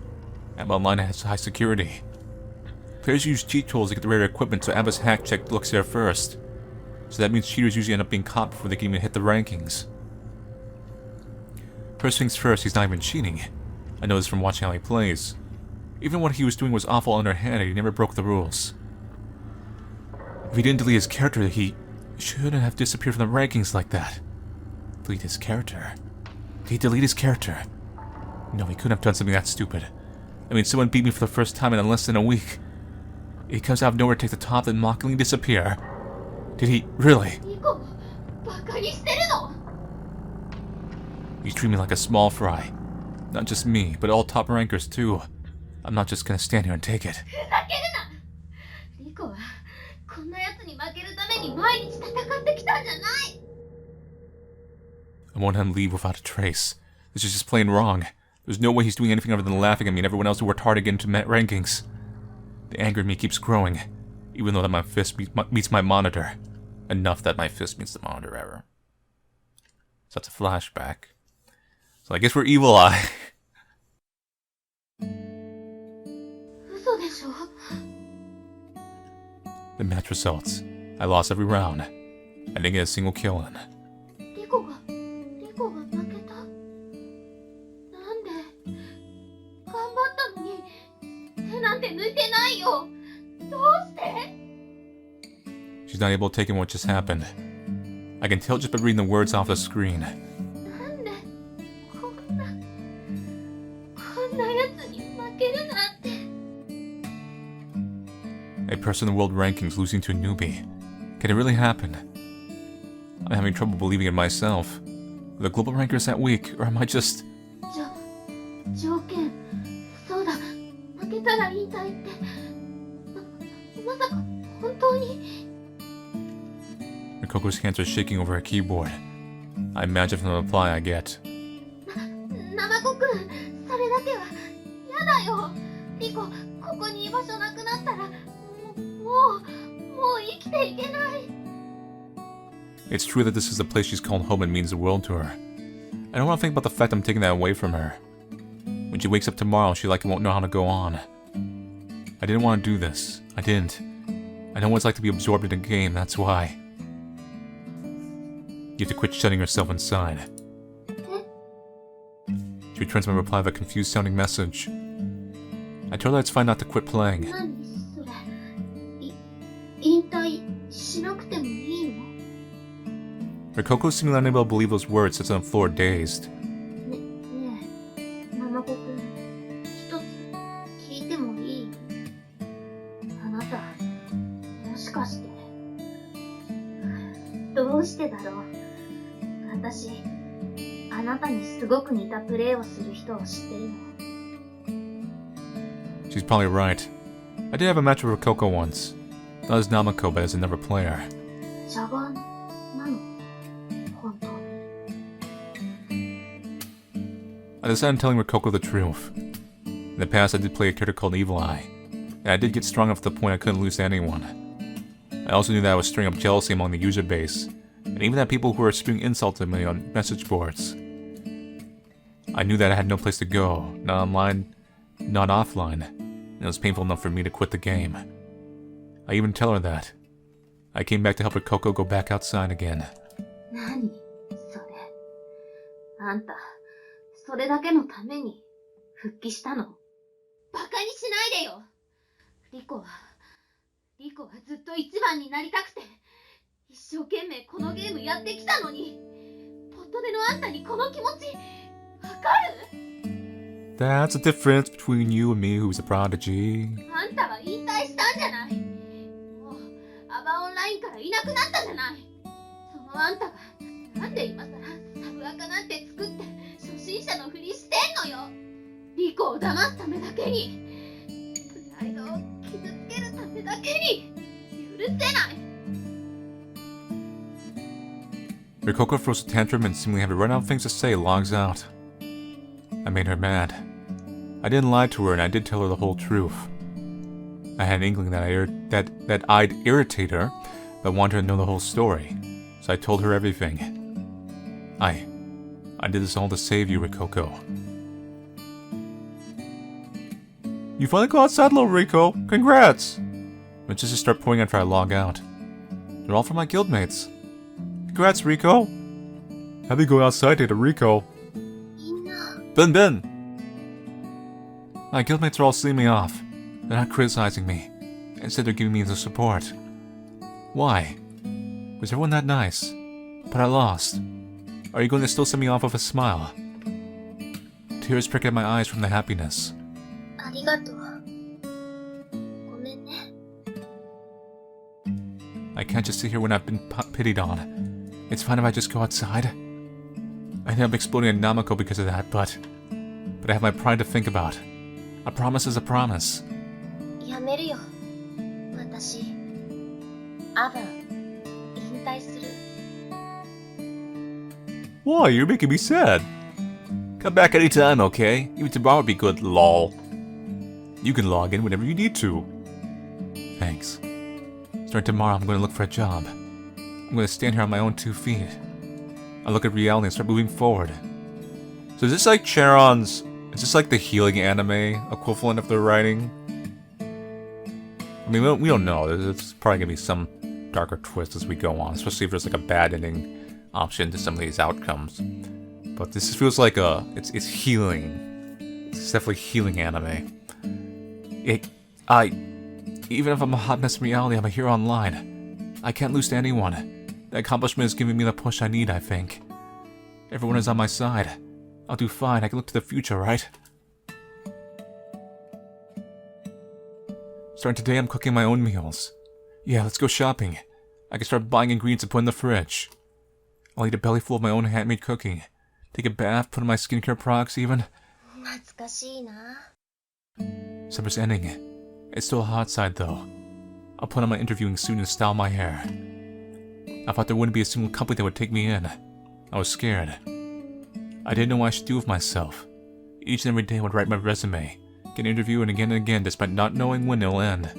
ABBA Online has high security. Players use cheat tools to get the rare equipment, so ABBA's hack check looks there first. So that means cheaters usually end up being caught before they can even hit the rankings. First things first, he's not even cheating. I know this from watching how he plays. Even what he was doing was awful underhanded, he never broke the rules. If he didn't delete his character, he shouldn't have disappeared from the rankings like that. Delete his character? Did he delete his character? No, he couldn't have done something that stupid. I mean, someone beat me for the first time in less than a week. He comes out of nowhere to take the top and mockingly disappear. Did he really? He's treating me like a small fry. Not just me, but all top rankers too. I'm not just gonna stand here and take it. I won't let him leave without a trace. This is just plain wrong. There's no way he's doing anything other than laughing at me and everyone else who worked hard to get into rankings. The anger in me keeps growing, even though that my fist meets my monitor. Enough that my fist meets the monitor error. So that's a flashback. So I guess we're Evil Eye. The match results. I lost every round. I didn't get a single kill in. She's not able to take in what just happened. I can tell just by reading the words off the screen. A person in the world rankings losing to a newbie. Can it really happen? I'm having trouble believing it myself. Are the global rankers that weak, or am I just... Her Rikoko's hands are shaking over her keyboard. I imagine from the reply I get. ナマコくん、それだけはやだよ。リコ、ここに居場所なくなったら、もう生きていけない。 It's true that this is the place she's called home and means the world to her. I don't want to think about the fact I'm taking that away from her. When she wakes up tomorrow, she likely won't know how to go on. I didn't want to do this. I didn't. I know what it's like to be absorbed in a game, that's why. You have to quit shutting yourself inside. She returns my reply with a confused-sounding message. I told her it's fine not to quit playing. 何それ。引退しなくてもいいの？ Rikoko seemed unable to believe those words, sits on the floor dazed. ねえ、ナマコくん、一つ聞いてもいい？あなた、もしかして、どうしてだろう。私、あなたにすごく似たプレーをする人を知ってるの。 She's probably right. I did have a match with Rikoko once. Not as Namako, but as another player. 茶番なの？本当に。 I decided on telling Rikoko the truth. In the past, I did play a character called Evil Eye, and I did get strong enough to the point I couldn't lose to anyone. I also knew that I was stirring up jealousy among the user base, and even had people who were spewing insults at me on message boards. I knew that I had no place to go, not online, not offline, and it was painful enough for me to quit the game. I even tell her that. I came back to help Rikoko go back outside again. 何それ。あんた、それだけのために復帰したの？バカにしないでよ。リコはずっと一番になりたくて、一生懸命このゲームやってきたのに、ポットでのあんたにこの気持ち、わかる？ That's the difference between you and me, who's a prodigy. あんたは引退したんじゃない。もう、アバオンラインからいなくなったじゃない。そのあんたが、なんで今さらサブアカなんて作って初心者のふりしてんのよ。リコを騙すためだけに、プライドを傷つけるためだけに、許せない。 Rikoko throws a tantrum and seemingly having run out of things to say, logs out. I made her mad. I didn't lie to her, and I did tell her the whole truth. I had an inkling that I'd irritate her, but wanted her to know the whole story, so I told her everything. I did this all to save you, Rikoko. You finally got outside, little Rico. Congrats! My sisters start pouring after I log out. They're all from my guildmates. Congrats, Rico. Happy going outside to Rico. Ben! My guildmates are all seeing me off. They're not criticizing me. Instead, they're giving me the support. Why? Was everyone that nice? But I lost. Are you going to still send me off with a smile? Tears prick at my eyes from the happiness. ありがとう。ごめんね。 I can't just sit here when I've been pitied on. It's fine if I just go outside. I ended up exploding at Namako because of that, but I have my pride to think about. A promise is a promise. やめるよ。私、アバン、引退する。 Why? You're making me sad. Come back anytime, okay? Even tomorrow would be good, lol. You can log in whenever you need to. Thanks. Starting tomorrow, I'm going to look for a job. I'm going to stand here on my own 2 feet. I look at reality and start moving forward. So is this like Charon's... Is this like the healing anime equivalent of their writing? I mean, we don't know. There's probably going to be some darker twist as we go on, especially if there's like a bad ending option to some of these outcomes. But this feels like it's healing. It's definitely healing anime. Even if I'm a hot mess in reality, I'm a hero online. I can't lose to anyone. The accomplishment is giving me the push I need, I think. Everyone is on my side. I'll do fine, I can look to the future, right? Starting today, I'm cooking my own meals. Yeah, let's go shopping. I can start buying ingredients to put in the fridge. I'll eat a belly full of my own handmade cooking. Take a bath, put on my skincare products even. 懐かしいな。 Summer's ending. It's still hot outside though. I'll put on my interviewing suit and style my hair. I thought there wouldn't be a single company that would take me in. I was scared. I didn't know what I should do with myself. Each and every day I would write my resume, get interviewed and again despite not knowing when it'll end.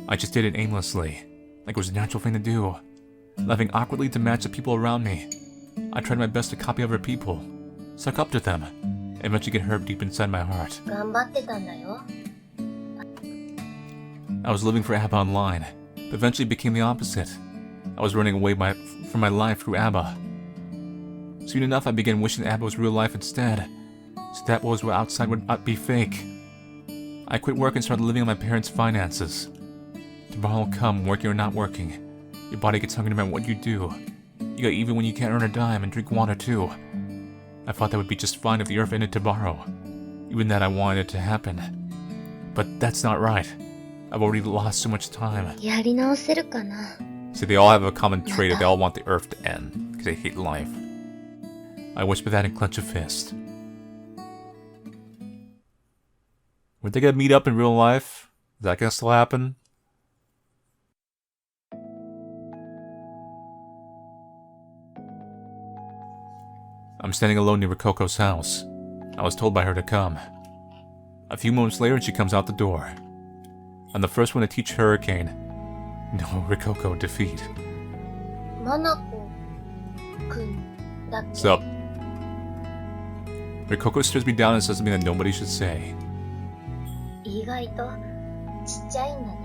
I just did it aimlessly, like it was a natural thing to do, laughing awkwardly to match the people around me. I tried my best to copy other people, suck up to them, and eventually get hurt deep inside my heart. 頑張ってたんだよ。 I was living for ABBA online, but eventually it became the opposite. I was running away from my life through ABBA. Soon enough, I began wishing ABBA was real life instead, so that what was outside would not be fake. I quit work and started living on my parents' finances. Tomorrow will come, working or not working. Your body gets hungry no matter what you do. You got even when you can't earn a dime and drink water too. I thought that would be just fine if the earth ended tomorrow. Even that I wanted it to happen. But that's not right. I've already lost so much time. やり直せるかな。 See, they all have a common trait of they all want the earth to end, because they hate life. I whisper that and clench a fist. Were they gonna meet up in real life? Is that gonna still happen? I'm standing alone near Rikoko's house. I was told by her to come. A few moments later, she comes out the door. I'm the first one to teach Hurricane. No, Rikoko defeat. マナコくんだっけ。 What's up? Rikoko stares me down and says something that nobody should say. 意外とちっちゃいんだね。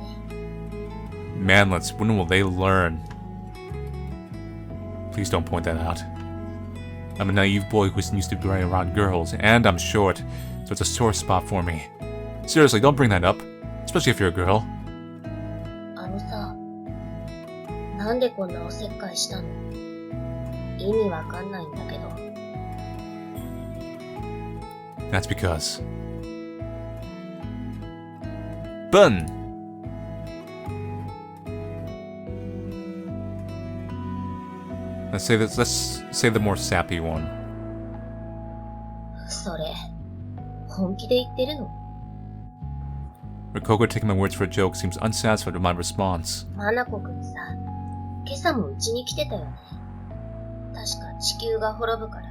Manlets, when will they learn? Please don't point that out. I'm a naive boy who's used to running around girls, and I'm short, so it's a sore spot for me. Seriously, don't bring that up, especially if you're a girl. あのさ、なんでこんなおせっかいしたの？意味わかんないんだけど。 That's because... Bun! Let's say the more sappy one. それ、本気で言ってるの？ Rikoko, taking my words for a joke, seems unsatisfied with my response. マナコくんさ、今朝もうちに来てたよね。確か地球が滅ぶから、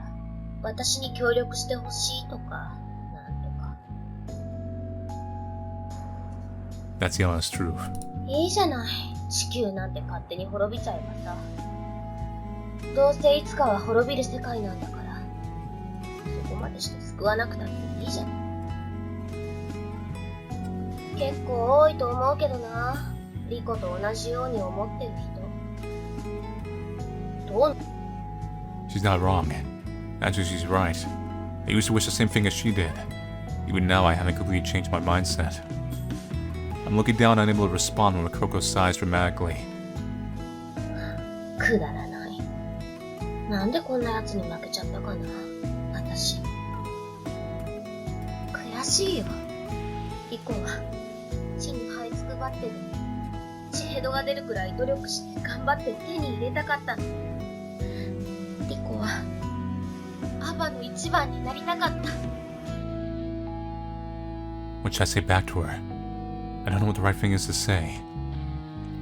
私に協力してほしいとか、なんとか。 That's the honest truth. いいじゃない。地球なんて勝手に滅びちゃえばさ。どうせいつかは滅びる世界なんだから、そこまでして救わなくたっていいじゃん。結構多いと思うけどな。リコと同じように思ってる人。どう？ She's not wrong. Actually, she's right. I used to wish the same thing as she did. Even now, I haven't completely changed my mindset. I'm looking down, unable to respond when Rikoko sighs dramatically. くだらない。なんでこんな奴に負けちゃったかな、私。悔しいよ。リコは、地に這いつくばってでも、血ヘドが出るくらい努力して頑張って手に入れたかったの。リコは、アバの一番になりたかった。 What should I say back to her? I don't know what the right thing is to say.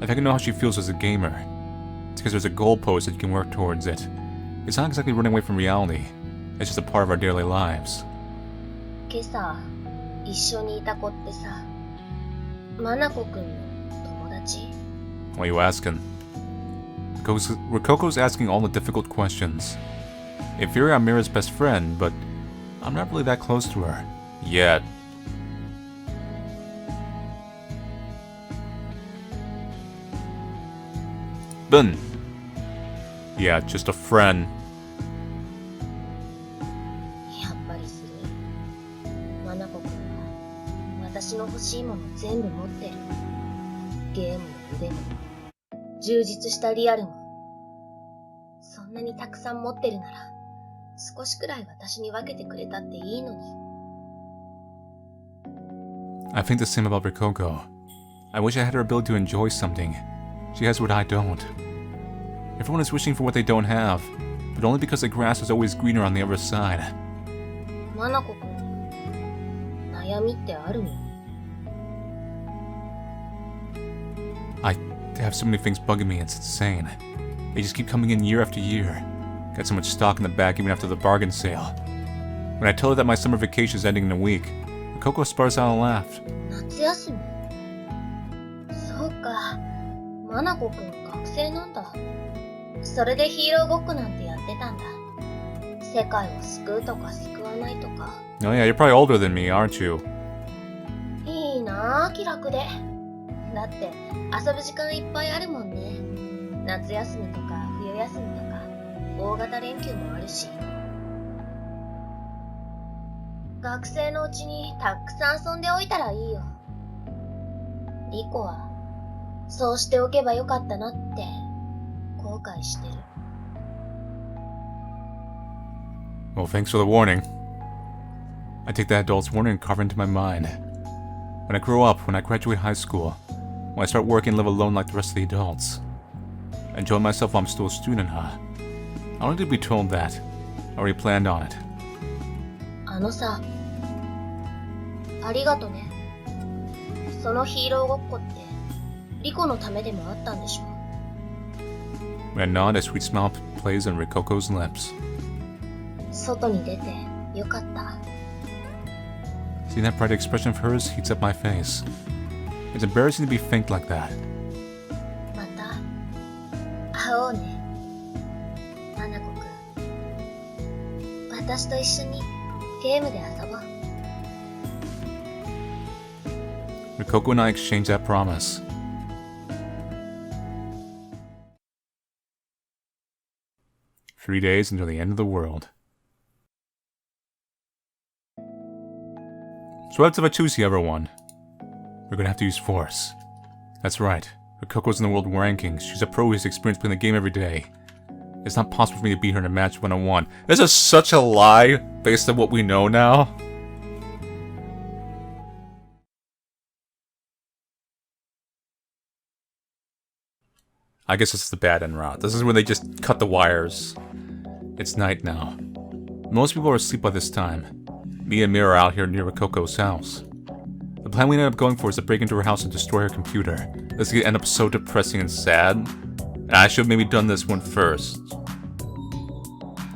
If I can know how she feels as a gamer, it's because there's a goalpost that you can work towards it. It's not exactly running away from reality. It's just a part of our daily lives. 今朝、一緒にいた子ってさ、マナコくんの友達？ Why are you asking? Rikoko's asking all the difficult questions. In theory, I'm Mira's best friend, but I'm not really that close to her. Yet. Bun! Yeah, just a friend. やっぱりする。マナコくんは、私の欲しいもの全部持ってる。ゲームの腕も、充実したリアルも。そんなにたくさん持ってるなら、少しくらい私に分けてくれたっていいのに。I think the same about Rikoko. I wish I had her ability to enjoy something. She has what I don't. Everyone is wishing for what they don't have, but only because the grass is always greener on the other side. マナコくん、悩みってあるの？ I to have so many things bugging me, it's insane. They just keep coming in year after year. Got so much stock in the back even after the bargain sale. When I tell her that my summer vacation is ending in a week, Rikoko spurs out a laugh. 夏休みそうか。マナコくん学生なんだ。それでヒーローごっこなんてやってたんだ。世界を救うとか救わないとか。Oh yeah, you're probably older than me, aren't you? いいなあ、気楽で。だって遊ぶ時間いっぱいあるもんね。夏休みとか冬休みとか大型連休もあるし。学生のうちにたくさん遊んでおいたらいいよ。リコはそうしておけばよかったなって後悔してる。Well, thanks for the warning. I take that adult's warning and carve it into my mind. When I grow up, when I graduate high school, when I start working and live alone like the rest of the adults, enjoy myself while I'm still a student, huh? I don't need to be told that. I already planned on it. あのさ、ありがとね。そのヒーローごっこってリコのためでもあったんでしょ。When I nod, a sweet smile plays on Rikoko's lips. 外に出てよかった。Seeing that bright expression of hers heats up my face. It's embarrassing to be faint like that. また会おうね、マナコくん。私と一緒にゲームで遊ぼう。Rikoko and I exchange that promise. Three days until the end of the world. So what's if I choose the other one? We're gonna have to use force. That's right. Rikoko's in the world rankings. She's a pro who has experience playing the game every day. It's not possible for me to beat her in a match one-on-one. This is such a lie based on what we know now. I guess this is the bad end route. This is where they just cut the wires. It's night now. Most people are asleep by this time. Me and Mira are out here near Rikoko's house. The plan we ended up going for is to break into her house and destroy her computer. This could end up so depressing and sad. And I should have maybe done this one first.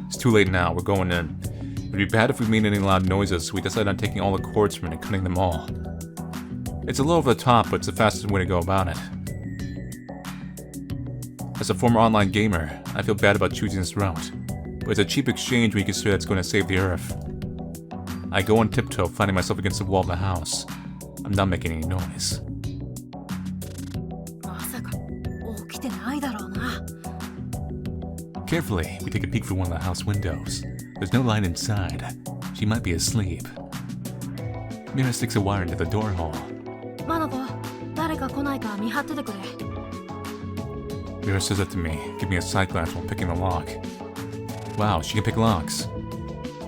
It's too late now, we're going in. It'd be bad if we made any loud noises, so we decided on taking all the cords from it and cutting them all. It's a little over the top, but it's the fastest way to go about it. As a former online gamer, I feel bad about choosing this route, but it's a cheap exchange when you consider it's going to save the Earth. I go on tiptoe, finding myself against the wall of the house. I'm not making any noise. Carefully, we take a peek through one of the house windows. There's no light inside. She might be asleep. Mira sticks a wire into the door hole. Mira says that to me, giving me a side glance while picking the lock. Wow, she can pick locks.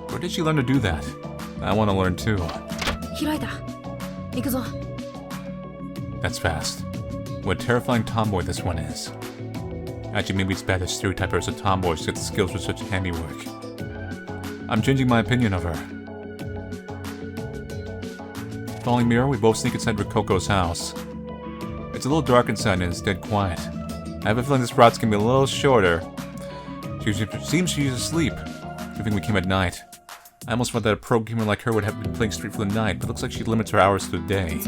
Where did she learn to do that? I want to learn too. That's fast. What a terrifying tomboy this one is. Actually, maybe it's bad to stereotype her as a tomboy to get the skills for such handiwork. I'm changing my opinion of her. Following Mira, we both sneak inside Rikoko's house. It's a little dark inside and it's dead quiet. I have a feeling this route's gonna be a little shorter. She seems she's asleep. I think we came at night. I almost thought that a pro gamer like her would have been playing straight for the night, but looks like she limits her hours to a day.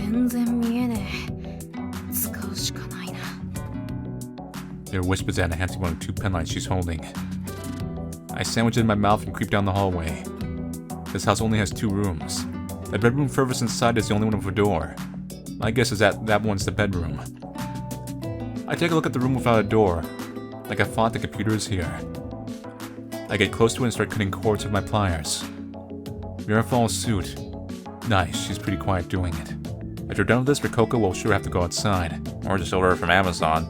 Mira whispers at and hands me one of the 2 pen lights she's holding. I sandwich it in my mouth and creep down the hallway. This house only has 2 rooms. The bedroom furthest inside is the only one with a door. My guess is that one's the bedroom. I take a look at the room without a door. Like I thought, the computer is here. I get close to it and start cutting cords with my pliers. Mira follows suit. Nice, she's pretty quiet doing it. After we're done with this, Rikoko will sure have to go outside. Or just order from Amazon.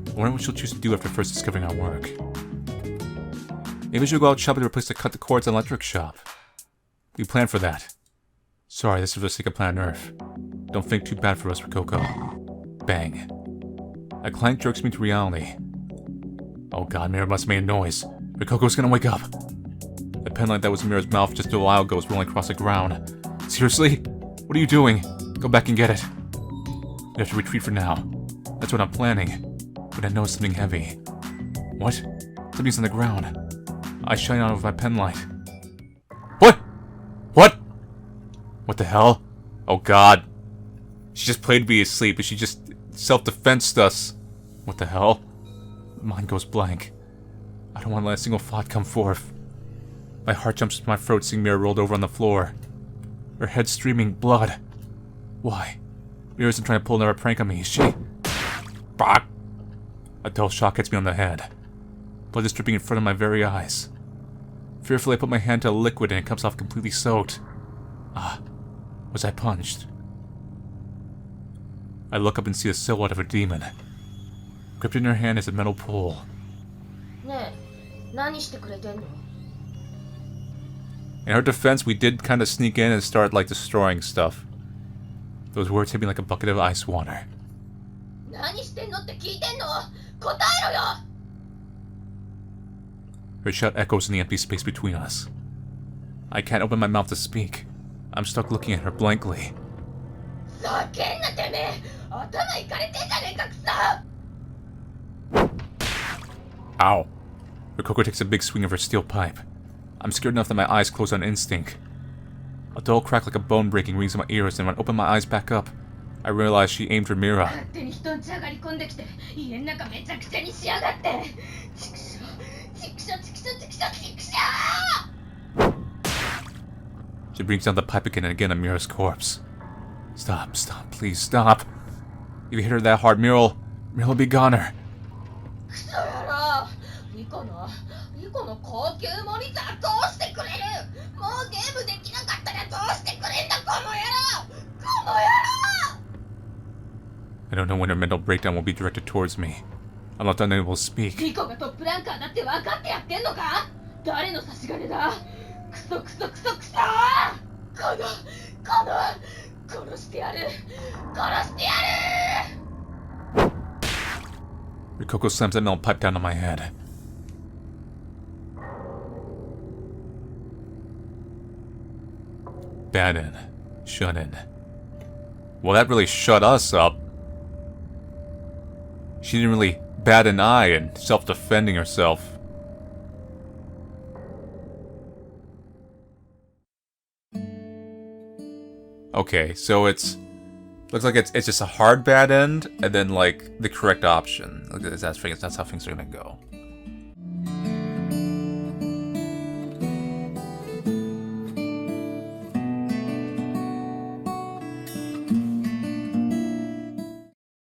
I wonder what she'll choose to do after first discovering our work. Maybe she'll go out shopping to replace the cut the cords electric shop. We planned for that. Sorry, this is for the sake of planet Earth. Don't think too bad for us, Rikoko. Bang. A clank jerks me to reality. Oh god, Mira must have made a noise. Rikoko's gonna wake up. The penlight that was in Mira's mouth just a while ago is rolling across the ground. Seriously? What are you doing? Go back and get it. We have to retreat for now. Let's That's what I'm planning. But I noticed something heavy. What? Something's on the ground. I shine out of my pen light. What? What? What the hell? Oh god. She just played me asleep, but she just self-defensed us. What the hell? Mind goes blank. I don't want to let a single thought come forth. My heart jumps to my throat seeing Mira rolled over on the floor. Her head streaming blood. Why? Mira isn't trying to pull another prank on me, is she? Bah! A dull shock hits me on the head. Blood is dripping in front of my very eyes. Fearfully, I put my hand to a liquid and it comes off completely soaked. Ah, was I punched? I look up and see the silhouette of a demon. Gripped in her hand is a metal pole. ねえ、何してくれてんの? In her defense, we did kind of sneak in and start, like, destroying stuff. Those words hit me like a bucket of ice water. 何してんのって聞いてんの? 答えろよ! Her shout echoes in the empty space between us. I can't open my mouth to speak. I'm stuck looking at her blankly. 叫んなてめえ! 頭いかれてんじゃねえかくさ! Ow. Rokoko takes a big swing of her steel pipe. I'm scared enough that my eyes close on instinct. A dull crack like a bone breaking rings in my ears, and when I open my eyes back up, I realize she aimed for Mira. 勝手に人んち上がり込んできて家の中めちゃくちゃにしやがって! チクショー! チクショー! チクショー! チクショー! チクショー! She brings down the pipe again and again on Mira's corpse. Stop, stop, please stop. If you hit her that hard, Mira'll be goner. クソ野郎! リコの高級モニターどうしてくれる? もうゲームできなかったらどうしてくれんだこの野郎! この野郎! I don't know when her mental breakdown will be directed towards me. I'm not unable to speak. リコがトップランカーだって分かってやってんのか? 誰の差し金だ? クソクソクソクソ! 殺してやる! 殺してやる! Rokoko slams that metal pipe down on my head. Bad in. Shut in. Well, that really shut us up. She didn't really bat an eye in self-defending herself. Okay, so looks like it's just a hard bad end, and then like the correct option. That's how things are gonna go.